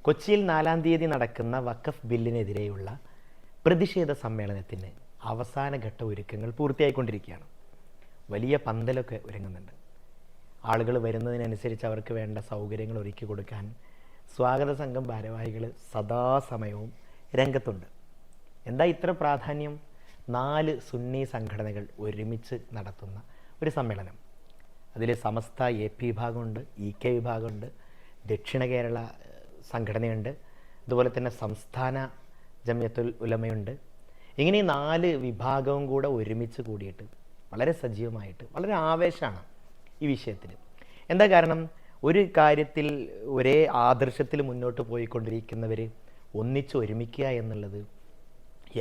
കൊച്ചിയിൽ 4-ാം തീയതി നടക്കുന്ന വഖഫ് ബില്ലിനെതിരെയുള്ള പ്രതിഷേധ സമ്മേളനത്തിന് അവസാനഘട്ട ഒരുക്കങ്ങൾ പൂർത്തിയായിക്കൊണ്ടിരിക്കുകയാണ്. വലിയ പന്തലൊക്കെ ഒരുങ്ങുന്നുണ്ട്. ആളുകൾ വരുന്നതിനനുസരിച്ച് അവർക്ക് വേണ്ട സൗകര്യങ്ങൾ ഒരുക്കി കൊടുക്കാൻ സ്വാഗത സംഘം ഭാരവാഹികൾ സദാസമയവും രംഗത്തുണ്ട്. എന്താ ഇത്ര പ്രാധാന്യം? 4 സുന്നി സംഘടനകൾ ഒരുമിച്ച് നടത്തുന്ന ഒരു സമ്മേളനം. അതിൽ സമസ്ത AP വിഭാഗമുണ്ട്, EK വിഭാഗമുണ്ട്, ദക്ഷിണ കേരള സംഘടനയുണ്ട്, അതുപോലെ തന്നെ സംസ്ഥാന ജമിയത്തുൽ ഉലമയുണ്ട്. ഇങ്ങനെ 4 വിഭാഗവും കൂടെ ഒരുമിച്ച് കൂടിയിട്ട് വളരെ സജീവമായിട്ട് വളരെ ആവേശമാണ് ഈ വിഷയത്തിൽ. എന്താ കാരണം? ഒരു കാര്യത്തിൽ ഒരേ ആദർശത്തിൽ മുന്നോട്ട് പോയിക്കൊണ്ടിരിക്കുന്നവർ ഒന്നിച്ച് ഒരുമിക്കുക എന്നുള്ളത്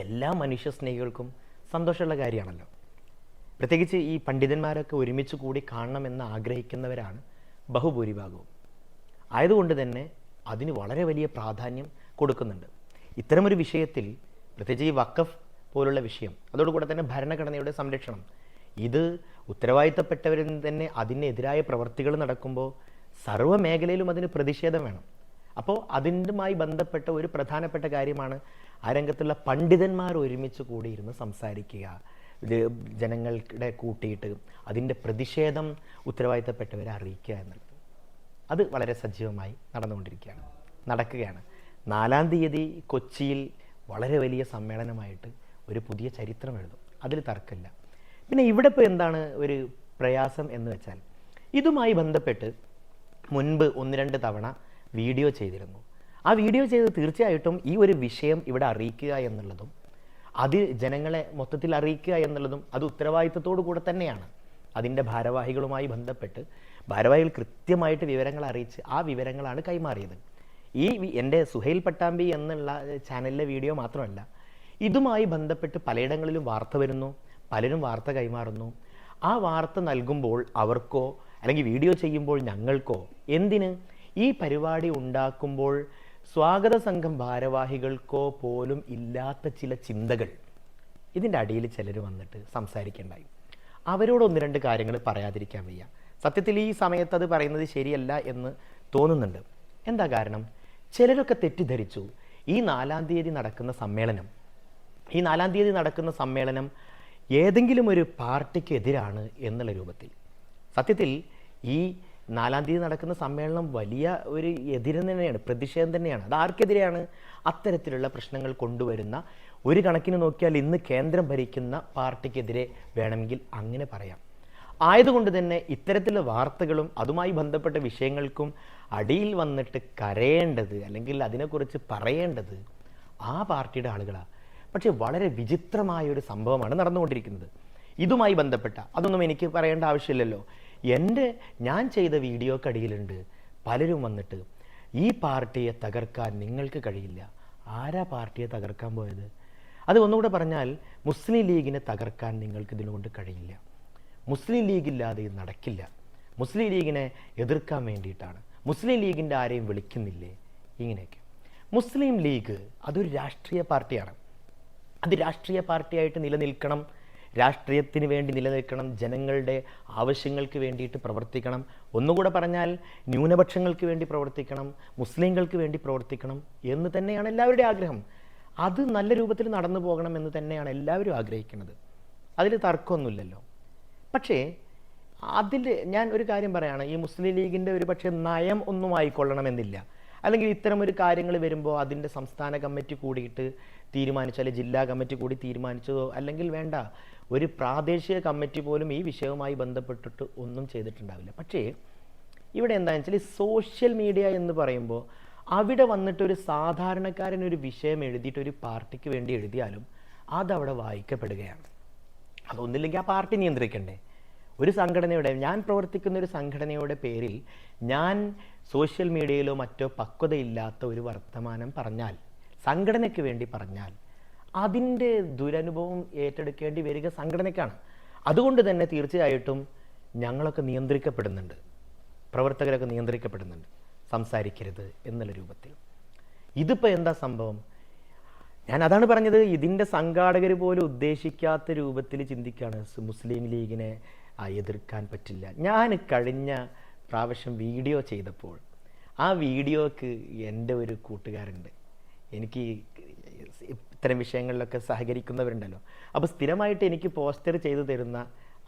എല്ലാ മനുഷ്യ സ്നേഹികൾക്കും സന്തോഷമുള്ള കാര്യമാണല്ലോ. പ്രത്യേകിച്ച് ഈ പണ്ഡിതന്മാരൊക്കെ ഒരുമിച്ച് കൂടി കാണണമെന്ന് ആഗ്രഹിക്കുന്നവരാണ് ബഹുഭൂരിഭാഗവും. ആയതുകൊണ്ട് തന്നെ അതിന് വളരെ വലിയ പ്രാധാന്യം കൊടുക്കുന്നുണ്ട്. ഇത്തരമൊരു വിഷയത്തിൽ, പ്രത്യേകിച്ച് ഈ വഖഫ് പോലുള്ള വിഷയം, അതോടുകൂടെ തന്നെ ഭരണഘടനയുടെ സംരക്ഷണം, ഇത് ഉത്തരവാദിത്തപ്പെട്ടവരിൽ തന്നെ അതിനെതിരായ പ്രവർത്തികൾ നടക്കുമ്പോൾ സർവ്വ മേഖലയിലും അതിന് പ്രതിഷേധം വേണം. അപ്പോൾ അതിൻ്റെമായി ബന്ധപ്പെട്ട ഒരു പ്രധാനപ്പെട്ട കാര്യമാണ് ആ രംഗത്തുള്ള പണ്ഡിതന്മാർ ഒരുമിച്ച് കൂടിയിരുന്ന് സംസാരിക്കുക, ജനങ്ങളുടെ കൂട്ടിയിട്ട് അതിൻ്റെ പ്രതിഷേധം ഉത്തരവാദിത്തപ്പെട്ടവരെ അറിയിക്കുക എന്നുള്ളത്. അത് വളരെ സജീവമായി നടക്കുകയാണ്. 4-ാം തീയതി കൊച്ചിയിൽ വളരെ വലിയ സമ്മേളനമായിട്ട് ഒരു പുതിയ ചരിത്രം എഴുതും, അതിൽ തർക്കമില്ല. പിന്നെ ഇവിടെ ഇപ്പോൾ എന്താണ് ഒരു പ്രയാസം എന്ന് വെച്ചാൽ, ഇതുമായി ബന്ധപ്പെട്ട് മുൻപ് 1-2 തവണ വീഡിയോ ചെയ്തിരുന്നു. ആ വീഡിയോ ചെയ്ത് തീർച്ചയായിട്ടും ഈ ഒരു വിഷയം ഇവിടെ അറിയിക്കുക എന്നുള്ളതും അത് ജനങ്ങളെ മൊത്തത്തിൽ അറിയിക്കുക എന്നുള്ളതും അത് ഉത്തരവാദിത്തത്തോടു കൂടെ തന്നെയാണ്. അതിൻ്റെ ഭാരവാഹികളുമായി ബന്ധപ്പെട്ട് ഭാരവാഹികൾ കൃത്യമായിട്ട് വിവരങ്ങൾ അറിയിച്ച് ആ വിവരങ്ങളാണ് കൈമാറിയത്. ഈ എൻ്റെ സുഹൈൽ പട്ടാമ്പി എന്നുള്ള ചാനലിലെ വീഡിയോ മാത്രമല്ല, ഇതുമായി ബന്ധപ്പെട്ട് പലയിടങ്ങളിലും വാർത്ത വരുന്നു, പലരും വാർത്ത കൈമാറുന്നു. ആ വാർത്ത നൽകുമ്പോൾ അവർക്കോ അല്ലെങ്കിൽ വീഡിയോ ചെയ്യുമ്പോൾ ഞങ്ങൾക്കോ എന്തിന് ഈ പരിപാടി ഉണ്ടാക്കുമ്പോൾ സ്വാഗത സംഘം ഭാരവാഹികൾക്കോ പോലും ഇല്ലാത്ത ചില ചിന്തകൾ ഇതിൻ്റെ അടിയിൽ ചിലർ വന്നിട്ട് സംസാരിക്കേണ്ടായി. അവരോട് 1-2 കാര്യങ്ങൾ പറയാതിരിക്കാൻ വയ്യ. സത്യത്തിൽ ഈ സമയത്ത് അത് പറയുന്നത് ശരിയല്ല എന്ന് തോന്നുന്നുണ്ട്. എന്താ കാരണം? ചിലരൊക്കെ തെറ്റിദ്ധരിച്ചു ഈ 4-ാം തീയതി നടക്കുന്ന സമ്മേളനം ഏതെങ്കിലും ഒരു പാർട്ടിക്കെതിരാണ് എന്നുള്ള രൂപത്തിൽ. സത്യത്തിൽ ഈ 4-ാം തീയതി നടക്കുന്ന സമ്മേളനം വലിയ ഒരു എതിര് തന്നെയാണ്, പ്രതിഷേധം തന്നെയാണ്. അത് ആർക്കെതിരെയാണ്? അത്തരത്തിലുള്ള പ്രശ്നങ്ങൾ കൊണ്ടുവരുന്ന, ഒരു കണക്കിന് നോക്കിയാൽ ഇന്ന് കേന്ദ്രം ഭരിക്കുന്ന പാർട്ടിക്കെതിരെ വേണമെങ്കിൽ അങ്ങനെ പറയാം. ആയതുകൊണ്ട് തന്നെ ഇത്തരത്തിലുള്ള വാർത്തകളും അതുമായി ബന്ധപ്പെട്ട വിഷയങ്ങൾക്കും അടിയിൽ വന്നിട്ട് കരയേണ്ടത് അല്ലെങ്കിൽ അതിനെക്കുറിച്ച് പറയേണ്ടത് ആ പാർട്ടിയുടെ ആളുകളാണ്. പക്ഷേ വളരെ വിചിത്രമായൊരു സംഭവമാണ് നടന്നുകൊണ്ടിരിക്കുന്നത്. ഇതുമായി ബന്ധപ്പെട്ട അതൊന്നും എനിക്ക് പറയേണ്ട ആവശ്യമില്ലല്ലോ. ഞാൻ ചെയ്ത വീഡിയോക്കടിയിലുണ്ട് പലരും വന്നിട്ട് ഈ പാർട്ടിയെ തകർക്കാൻ നിങ്ങൾക്ക് കഴിയില്ല. ആരാ പാർട്ടിയെ തകർക്കാൻ പോയത്? അത് ഒന്നുകൂടെ പറഞ്ഞാൽ, മുസ്ലിം ലീഗിനെ തകർക്കാൻ നിങ്ങൾക്ക് ഇതിനുകൊണ്ട് കഴിയില്ല. മുസ്ലിം ലീഗില്ലാതെ ഇത് നടക്കില്ല. മുസ്ലിം ലീഗിനെ എതിർക്കാൻ വേണ്ടിയിട്ടാണ്. മുസ്ലിം ലീഗിൻ്റെ ആരെയും വിളിക്കുന്നില്ലേ? ഇങ്ങനെയൊക്കെ. മുസ്ലിം ലീഗ് അതൊരു രാഷ്ട്രീയ പാർട്ടിയാണ്. അത് രാഷ്ട്രീയ പാർട്ടിയായിട്ട് നിലനിൽക്കണം, രാഷ്ട്രീയത്തിന് വേണ്ടി നിലനിൽക്കണം, ജനങ്ങളുടെ ആവശ്യങ്ങൾക്ക് വേണ്ടിയിട്ട് പ്രവർത്തിക്കണം. ഒന്നുകൂടെ പറഞ്ഞാൽ ന്യൂനപക്ഷങ്ങൾക്ക് വേണ്ടി പ്രവർത്തിക്കണം, മുസ്ലിങ്ങൾക്ക് വേണ്ടി പ്രവർത്തിക്കണം എന്ന് തന്നെയാണ് എല്ലാവരുടെയും ആഗ്രഹം. അത് നല്ല രൂപത്തിൽ നടന്നു പോകണം എന്ന് തന്നെയാണ് എല്ലാവരും ആഗ്രഹിക്കുന്നത്. അതിൽ തർക്കമൊന്നുമില്ലല്ലോ. പക്ഷേ അതിൽ ഞാൻ ഒരു കാര്യം പറയുകയാണ്, ഈ മുസ്ലിം ലീഗിൻ്റെ ഒരു പക്ഷേ നയം ഒന്നും ആയിക്കൊള്ളണമെന്നില്ല. അല്ലെങ്കിൽ ഇത്തരമൊരു കാര്യങ്ങൾ വരുമ്പോൾ അതിൻ്റെ സംസ്ഥാന കമ്മിറ്റി കൂടിയിട്ട് തീരുമാനിച്ചോ, അല്ലെങ്കിൽ ജില്ലാ കമ്മിറ്റി കൂടി തീരുമാനിച്ചതോ, അല്ലെങ്കിൽ വേണ്ട ഒരു പ്രാദേശിക കമ്മിറ്റി പോലും ഈ വിഷയവുമായി ബന്ധപ്പെട്ടിട്ട് ഒന്നും ചെയ്തിട്ടുണ്ടാവില്ല. പക്ഷേ ഇവിടെ എന്താണെന്ന് വെച്ചാൽ, സോഷ്യൽ മീഡിയ എന്ന് പറയുമ്പോൾ അവിടെ വന്നിട്ട് ഒരു സാധാരണക്കാരൻ ഒരു വിഷയം എഴുതിയിട്ട് ഒരു പാർട്ടിക്ക് വേണ്ടി എഴുതിയാലും അതവിടെ വായിക്കപ്പെടുകയാണ്. അതൊന്നില്ലെങ്കിൽ ആ പാർട്ടി നിയന്ത്രിക്കണ്ടേ? ഒരു സംഘടനയുടെ, ഞാൻ പ്രവർത്തിക്കുന്ന ഒരു സംഘടനയുടെ പേരിൽ ഞാൻ സോഷ്യൽ മീഡിയയിലോ മറ്റോ പക്വതയില്ലാത്ത ഒരു വർത്തമാനം പറഞ്ഞാൽ, സംഘടനയ്ക്ക് വേണ്ടി പറഞ്ഞാൽ, അതിൻ്റെ ദുരനുഭവം ഏറ്റെടുക്കേണ്ടി വരിക സംഘടനയ്ക്കാണ്. അതുകൊണ്ട് തന്നെ തീർച്ചയായിട്ടും ഞങ്ങളൊക്കെ നിയന്ത്രിക്കപ്പെടുന്നുണ്ട്, പ്രവർത്തകരൊക്കെ നിയന്ത്രിക്കപ്പെടുന്നുണ്ട്, സംസാരിക്കരുത് എന്നുള്ള രൂപത്തിൽ. ഇതിപ്പോൾ എന്താ സംഭവം? ഞാൻ അതാണ് പറഞ്ഞത്, ഇതിൻ്റെ സംഘാടകർ പോലും ഉദ്ദേശിക്കാത്ത രൂപത്തിൽ ചിന്തിക്കുകയാണ്. മുസ്ലിം ലീഗിനെ എതിർക്കാൻ പറ്റില്ല. ഞാൻ കഴിഞ്ഞ പ്രാവശ്യം വീഡിയോ ചെയ്തപ്പോൾ ആ വീഡിയോക്ക് എൻ്റെ ഒരു കൂട്ടുകാരുണ്ട്, എനിക്ക് ഇത്തരം വിഷയങ്ങളിലൊക്കെ സഹകരിക്കുന്നവരുണ്ടല്ലോ. അപ്പോൾ സ്ഥിരമായിട്ട് എനിക്ക് പോസ്റ്റർ ചെയ്തു തരുന്ന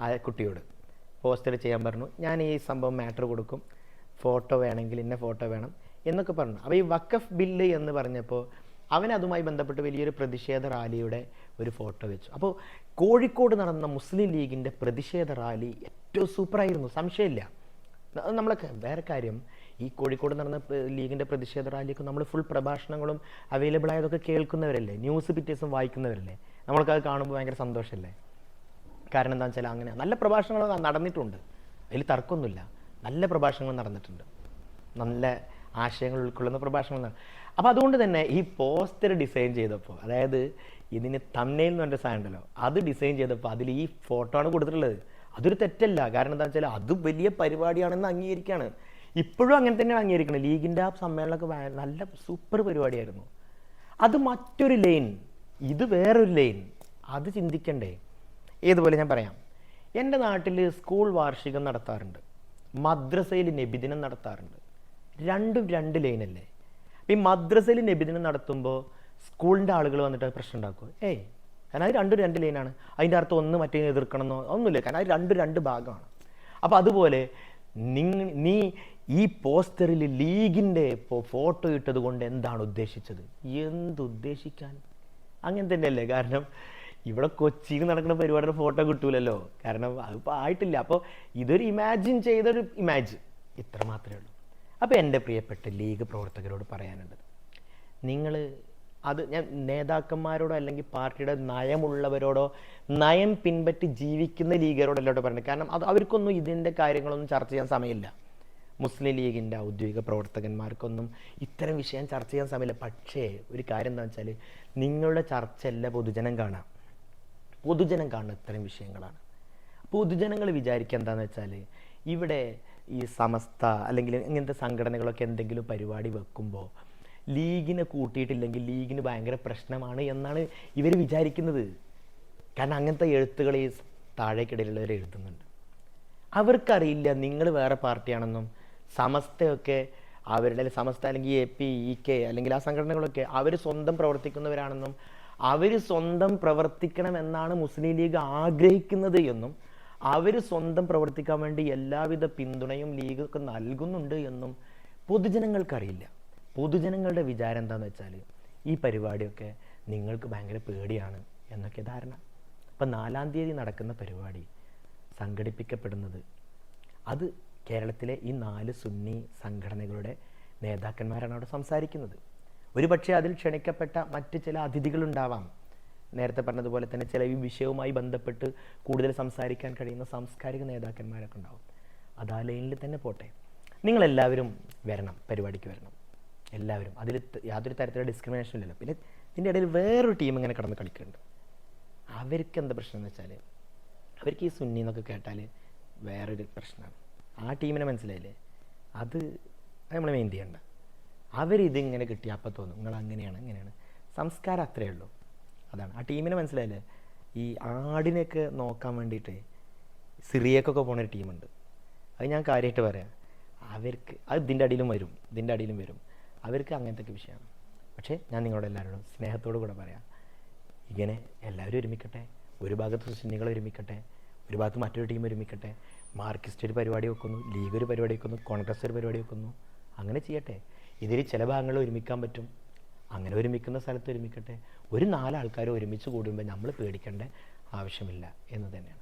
ആ കുട്ടിയോട് പോസ്റ്റർ ചെയ്യാൻ പറഞ്ഞു. ഞാൻ ഈ സംഭവം മാറ്റർ കൊടുക്കും, ഫോട്ടോ വേണമെങ്കിൽ ഇന്ന ഫോട്ടോ വേണം എന്നൊക്കെ പറഞ്ഞു. അപ്പോൾ ഈ വഖഫ് ബില്ല് എന്ന് പറഞ്ഞപ്പോൾ അവൻ അതുമായി ബന്ധപ്പെട്ട് വലിയൊരു പ്രതിഷേധ റാലിയുടെ ഒരു ഫോട്ടോ വെച്ചു. അപ്പോൾ കോഴിക്കോട് നടന്ന മുസ്ലിം ലീഗിൻ്റെ പ്രതിഷേധ റാലി ഏറ്റവും സൂപ്പറായിരുന്നു, സംശയമില്ല. നമ്മളൊക്കെ വേറെ കാര്യം, ഈ കോഴിക്കോട് നടന്ന ലീഗിൻ്റെ പ്രതിഷേധ റാലിയൊക്കെ നമ്മൾ ഫുൾ പ്രഭാഷണങ്ങളും അവൈലബിൾ ആയതൊക്കെ കേൾക്കുന്നവരല്ലേ, ന്യൂസ് പിറ്റേഴ്സും വായിക്കുന്നവരല്ലേ. നമ്മൾക്കത് കാണുമ്പോൾ ഭയങ്കര സന്തോഷമല്ലേ. കാരണം എന്താണെന്ന് വെച്ചാൽ അങ്ങനെ നല്ല പ്രഭാഷണങ്ങൾ നടന്നിട്ടുണ്ട്, അതിൽ തർക്കമൊന്നുമില്ല. നല്ല പ്രഭാഷണങ്ങൾ നടന്നിട്ടുണ്ട്, നല്ല ആശയങ്ങൾ ഉൾക്കൊള്ളുന്ന പ്രഭാഷണങ്ങൾ. അപ്പോൾ അതുകൊണ്ട് തന്നെ ഈ പോസ്റ്റർ ഡിസൈൻ ചെയ്തപ്പോൾ, അതായത് ഇതിന് തംബ്നെയിൽ എന്ന് പറഞ്ഞ സാധനം ഉണ്ടല്ലോ, അത് ഡിസൈൻ ചെയ്തപ്പോൾ അതിൽ ഈ ഫോട്ടോ ആണ് കൊടുത്തിട്ടുള്ളത്. അതൊരു തെറ്റല്ല. കാരണം എന്താണെന്ന് വെച്ചാൽ അത് വലിയ പരിപാടിയാണെന്ന് അംഗീകരിക്കുകയാണ്. ഇപ്പോഴും അങ്ങനെ തന്നെയാണ് അംഗീകരിക്കുന്നത്. ലീഗിൻ്റെ ആ സമ്മേളനമൊക്കെ നല്ല സൂപ്പർ പരിപാടിയായിരുന്നു. അത് മറ്റൊരു ലൈൻ, ഇത് വേറൊരു ലൈൻ, അത് ചിന്തിക്കണ്ടേ? ഏതുപോലെ ഞാൻ പറയാം. എൻ്റെ നാട്ടിൽ സ്കൂൾ വാർഷികം നടത്താറുണ്ട്, മദ്രസയിൽ നബിദിനം നടത്താറുണ്ട്. രണ്ടും രണ്ട് ലൈനല്ലേ. അപ്പം ഈ മദ്രസയിൽ നബിദിനം നടത്തുമ്പോൾ സ്കൂളിൻ്റെ ആളുകൾ വന്നിട്ട് പ്രശ്നം ഉണ്ടാക്കും. കാരണം അത് രണ്ടും രണ്ട് ലൈനാണ്. അതിൻ്റെ അർത്ഥം ഒന്ന് മറ്റേ എതിർക്കണമെന്നോ ഒന്നുമില്ല. കാരണം അത് രണ്ടും രണ്ട് ഭാഗമാണ്. അപ്പോൾ അതുപോലെ നീ ഈ പോസ്റ്ററിൽ ലീഗിൻ്റെ ഫോട്ടോ ഇട്ടത് കൊണ്ട് എന്താണ് ഉദ്ദേശിച്ചത്? എന്തുദ്ദേശിക്കാൻ? അങ്ങനെ തന്നെയല്ലേ. കാരണം ഇവിടെ കൊച്ചിയിൽ നടക്കുന്ന പരിപാടിയുടെ ഫോട്ടോ കിട്ടൂലല്ലോ, കാരണം അതിപ്പോൾ ആയിട്ടില്ല. അപ്പോൾ ഇതൊരു ഇമാജിൻ ചെയ്തൊരു ഇമാജ്, ഇത്ര മാത്രമേ ഉള്ളൂ. അപ്പോൾ എൻ്റെ പ്രിയപ്പെട്ട ലീഗ് പ്രവർത്തകരോട് പറയാനുള്ളത്, നിങ്ങൾ അത് ഞാൻ നേതാക്കന്മാരോടോ അല്ലെങ്കിൽ പാർട്ടിയുടെ നയമുള്ളവരോടോ നയം പിൻപറ്റി ജീവിക്കുന്ന ലീഗരോടല്ലോട്ടോ പറയുന്നത്. കാരണം അത് അവർക്കൊന്നും ഇതിൻ്റെ കാര്യങ്ങളൊന്നും ചർച്ച ചെയ്യാൻ സമയമില്ല. മുസ്ലിം ലീഗിൻ്റെ ഔദ്യോഗിക പ്രവർത്തകന്മാർക്കൊന്നും ഇത്തരം വിഷയം ചർച്ച ചെയ്യാൻ സമയമില്ല. പക്ഷേ ഒരു കാര്യം എന്താണെന്ന് വെച്ചാൽ, നിങ്ങളുടെ ചർച്ചയല്ല പൊതുജനം കാണാം, പൊതുജനം കാണുന്ന ഇത്തരം വിഷയങ്ങളാണ്. പൊതുജനങ്ങൾ വിചാരിക്കുക എന്താണെന്ന് വെച്ചാൽ, ഇവിടെ ഈ സമസ്ത അല്ലെങ്കിൽ ഇങ്ങനത്തെ സംഘടനകളൊക്കെ എന്തെങ്കിലും പരിപാടി വെക്കുമ്പോൾ ലീഗിനെ കൂട്ടിയിട്ടില്ലെങ്കിൽ ലീഗിന് ഭയങ്കര പ്രശ്നമാണ് എന്നാണ് ഇവർ വിചാരിക്കുന്നത്. കാരണം അങ്ങനത്തെ എഴുത്തുകൾ ഈ താഴേക്കിടയിലുള്ളവർ എഴുതുന്നുണ്ട്. അവർക്കറിയില്ല നിങ്ങൾ വേറെ പാർട്ടിയാണെന്നും സമസ്തയൊക്കെ അവരുടെ സമസ്ത അല്ലെങ്കിൽ AP, EK അല്ലെങ്കിൽ ആ സംഘടനകളൊക്കെ അവർ സ്വന്തം പ്രവർത്തിക്കുന്നവരാണെന്നും അവർ സ്വന്തം പ്രവർത്തിക്കണമെന്നാണ് മുസ്ലിം ലീഗ് ആഗ്രഹിക്കുന്നത് എന്നും അവർ സ്വന്തം പ്രവർത്തിക്കാൻ വേണ്ടി എല്ലാവിധ പിന്തുണയും ലീഗൊക്കെ നൽകുന്നുണ്ട് എന്നും പൊതുജനങ്ങൾക്കറിയില്ല. പൊതുജനങ്ങളുടെ വിചാരം എന്താണെന്ന് വെച്ചാൽ, ഈ പരിപാടിയൊക്കെ നിങ്ങൾക്ക് ഭയങ്കര പേടിയാണ് എന്നൊക്കെ ധാരണ. അപ്പം 4-ാം തീയതി നടക്കുന്ന പരിപാടി സംഘടിപ്പിക്കപ്പെടുന്നത് അത് കേരളത്തിലെ ഈ 4 സുന്നി സംഘടനകളുടെ നേതാക്കന്മാരാണ് അവിടെ സംസാരിക്കുന്നത്. ഒരു പക്ഷേ അതിൽ ക്ഷണിക്കപ്പെട്ട മറ്റ് ചില അതിഥികളുണ്ടാവാം. നേരത്തെ പറഞ്ഞതുപോലെ തന്നെ ചില ഈ വിഷയവുമായി ബന്ധപ്പെട്ട് കൂടുതൽ സംസാരിക്കാൻ കഴിയുന്ന സാംസ്കാരിക നേതാക്കന്മാരൊക്കെ ഉണ്ടാവും. അത് ആ ലൈനിൽ തന്നെ പോട്ടെ. നിങ്ങളെല്ലാവരും വരണം, പരിപാടിക്ക് വരണം എല്ലാവരും. അതിൽ യാതൊരു തരത്തിലുള്ള ഡിസ്ക്രിമിനേഷൻ ഇല്ലല്ലോ. പിന്നെ ഇതിൻ്റെ ഇടയിൽ വേറൊരു ടീം ഇങ്ങനെ കടന്ന് കളിക്കുന്നുണ്ട്. അവർക്ക് എന്താ പ്രശ്നം എന്ന് വെച്ചാൽ, അവർക്ക് ഈ സുന്നി എന്നൊക്കെ കേട്ടാൽ വേറൊരു പ്രശ്നമാണ്. ആ ടീമിനെ മനസ്സിലായില്ലേ? അത് നമ്മൾ മെയിൻ ചെയ്യണ്ട. അവരിതിങ്ങനെ കിട്ടിയ അപ്പം തോന്നും നിങ്ങൾ അങ്ങനെയാണ് ഇങ്ങനെയാണ്. സംസ്കാരം അത്രയേ ഉള്ളൂ, അതാണ്. ആ ടീമിനെ മനസ്സിലായില്ലേ? ഈ ആടിനെയൊക്കെ നോക്കാൻ വേണ്ടിയിട്ട് സിറിയക്കൊക്കെ പോണൊരു ടീമുണ്ട്. അത് ഞാൻ കാര്യമായിട്ട് പറയാം. അവർക്ക് അത് ഇതിൻ്റെ അടിയിലും വരും. അവർക്ക് അങ്ങനത്തെ വിഷയമാണ്. പക്ഷേ ഞാൻ നിങ്ങളോട് എല്ലാവരോടും സ്നേഹത്തോടു കൂടെ പറയാം, ഇങ്ങനെ എല്ലാവരും ഒരുമിക്കട്ടെ. ഒരു ഭാഗത്ത് സുന്നികൾ ഒരുമിക്കട്ടെ, ഒരു ഭാഗത്ത് മറ്റൊരു ടീം ഒരുമിക്കട്ടെ. മാർക്സിസ്റ്റ് ഒരു പരിപാടി വെക്കുന്നു, ലീഗ് ഒരു പരിപാടി വെക്കുന്നു, കോൺഗ്രസ് ഒരു പരിപാടി വെക്കുന്നു. അങ്ങനെ ചെയ്യട്ടെ. ഇതിൽ ചില ഭാഗങ്ങളിൽ ഒരുമിക്കാൻ പറ്റും. അങ്ങനെ ഒരുമിക്കുന്ന സ്ഥലത്ത് ഒരുമിക്കട്ടെ. ഒരു 4 ആൾക്കാർ ഒരുമിച്ച് കൂടുമ്പോൾ നമ്മൾ പേടിക്കേണ്ട ആവശ്യമില്ല എന്ന് തന്നെയാണ്.